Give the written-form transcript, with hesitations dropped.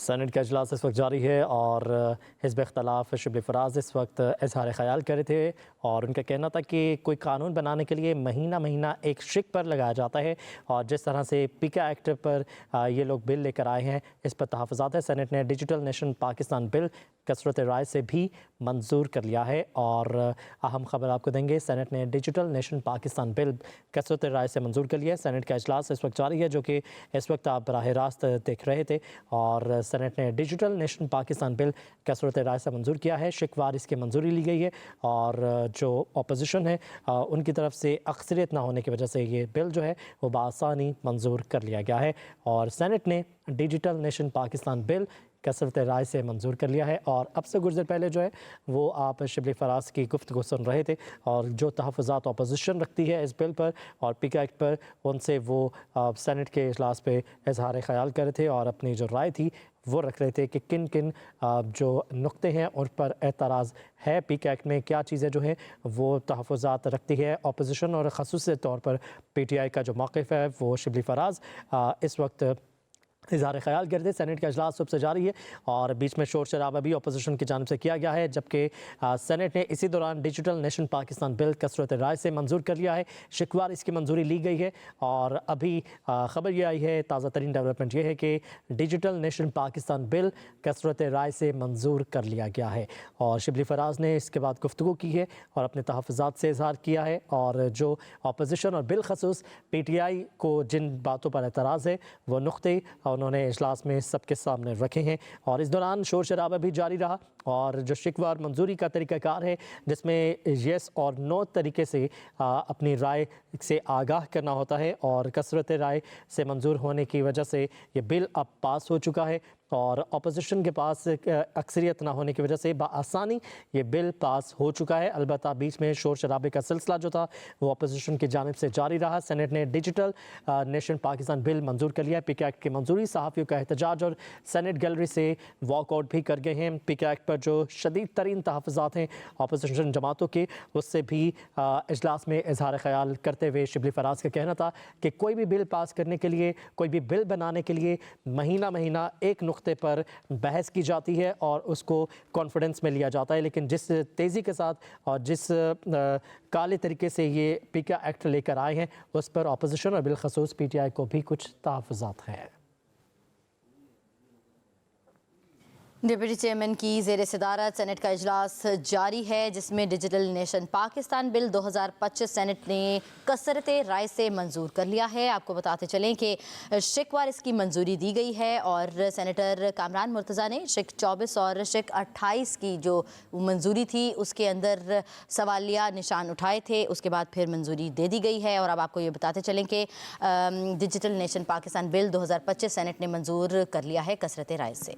Saint کا اجلاس اس وقت جاری ہے اور حزب اختلاف شبلی فراز اس وقت اظہار خیال کر رہے تھے اور ان کا کہنا تھا کہ کوئی قانون بنانے کے لیے مہینہ مہینہ ایک شک پر لگایا جاتا ہے اور جس طرح سے پیکا ایکٹ پر یہ لوگ بل لے کر آئے ہیں اس پر تحفظات ہے۔ سینٹ نے ڈیجیٹل نیشن پاکستان بل کثرت رائے سے بھی منظور کر لیا ہے اور اہم خبر آپ کو دیں گے، سینٹ نے ڈیجیٹل نیشن پاکستان بل کثرت رائے سے منظور کر لیا ہے۔ سینٹ کا اجلاس اس وقت جاری ہے جو کہ اس وقت آپ براہ راست دیکھ رہے تھے اور سینٹ نے ڈیجیٹل نیشن پاکستان بل کثرت رائے سے منظور کیا ہے۔ شکوار اس کی منظوری لی گئی ہے اور جو اپوزیشن ہے ان کی طرف سے اکثریت نہ ہونے کی وجہ سے یہ بل جو ہے وہ بآسانی منظور کر لیا گیا ہے اور سینٹ نے ڈیجیٹل نیشن پاکستان بل کثرت رائے سے منظور کر لیا ہے۔ اور اب سے کچھ دیر پہلے جو ہے وہ آپ شبلی فراز کی گفتگو سن رہے تھے اور جو تحفظات اپوزیشن رکھتی ہے اس بل پر اور پیکا ایکٹ پر ان سے وہ سینٹ کے اجلاس پہ اظہار خیال کر رہے تھے اور اپنی جو رائے تھی وہ رکھ رہے تھے کہ کن کن جو نقطے ہیں ان پر اعتراض ہے، پیکا ایکٹ میں کیا چیزیں جو ہیں وہ تحفظات رکھتی ہے اپوزیشن، اور خصوصی طور پر پی ٹی آئی کا جو موقف ہے وہ شبلی فراز اس وقت اظہار خیال کرتے۔ سینٹ کا اجلاس صبح سے جاری ہے اور بیچ میں شور شرابہ بھی اپوزیشن کی جانب سے کیا گیا ہے، جبکہ سینٹ نے اسی دوران ڈیجیٹل نیشن پاکستان بل کثرت رائے سے منظور کر لیا ہے۔ شکوار اس کی منظوری لی گئی ہے اور ابھی خبر یہ آئی ہے، تازہ ترین ڈیولپمنٹ یہ ہے کہ ڈیجیٹل نیشن پاکستان بل کثرت رائے سے منظور کر لیا گیا ہے اور شبلی فراز نے اس کے بعد گفتگو کی ہے اور اپنے تحفظات سے اظہار کیا ہے اور جو اپوزیشن اور بالخصوص پی ٹی آئی کو جن باتوں پر اعتراض ہے وہ نقطے انہوں نے اجلاس میں سب کے سامنے رکھے ہیں اور اس دوران شور شرابہ بھی جاری رہا اور جو شکوار منظوری کا طریقہ کار ہے جس میں یس اور نو طریقے سے اپنی رائے سے آگاہ کرنا ہوتا ہے اور کثرت رائے سے منظور ہونے کی وجہ سے یہ بل اب پاس ہو چکا ہے اور اپوزیشن کے پاس اکثریت نہ ہونے کی وجہ سے بآسانی یہ بل پاس ہو چکا ہے۔ البتہ بیچ میں شور شرابے کا سلسلہ جو تھا وہ اپوزیشن کی جانب سے جاری رہا۔ سینٹ نے ڈیجیٹل نیشن پاکستان بل منظور کر لیا۔ پیکا ایکٹ کی منظوری، صحافیوں کا احتجاج اور سینٹ گیلری سے واک آؤٹ بھی کر گئے ہیں۔ پیکا ایکٹ پر جو شدید ترین تحفظات ہیں اپوزیشن جماعتوں کے، اس سے بھی اجلاس میں اظہار خیال کرتے ہوئے شبلی فراز کا کہنا تھا کہ کوئی بھی بل پاس کرنے کے لیے، کوئی بھی بل بنانے کے لیے مہینہ مہینہ ایک نقطے پر بحث کی جاتی ہے اور اس کو کانفیڈنس میں لیا جاتا ہے، لیکن جس تیزی کے ساتھ اور جس کالے طریقے سے یہ پیکا ایکٹ لے کر آئے ہیں اس پر اپوزیشن اور بالخصوص پی ٹی آئی کو بھی کچھ تحفظات ہیں۔ ڈپٹی چیئرمین کی زیر صدارت سینٹ کا اجلاس جاری ہے جس میں ڈیجیٹل نیشن پاکستان بل 2025 سینٹ نے کثرت رائے سے منظور کر لیا ہے۔ آپ کو بتاتے چلیں کہ شکوار اس کی منظوری دی گئی ہے اور سینیٹر کامران مرتضیٰ نے شک 24 اور شک 28 کی جو منظوری تھی اس کے اندر سوالیہ نشان اٹھائے تھے، اس کے بعد پھر منظوری دے دی گئی ہے اور اب آپ کو یہ بتاتے چلیں کہ ڈیجیٹل نیشن پاکستان بل 2025 سینٹ نے منظور کر لیا ہے کثرت رائے سے۔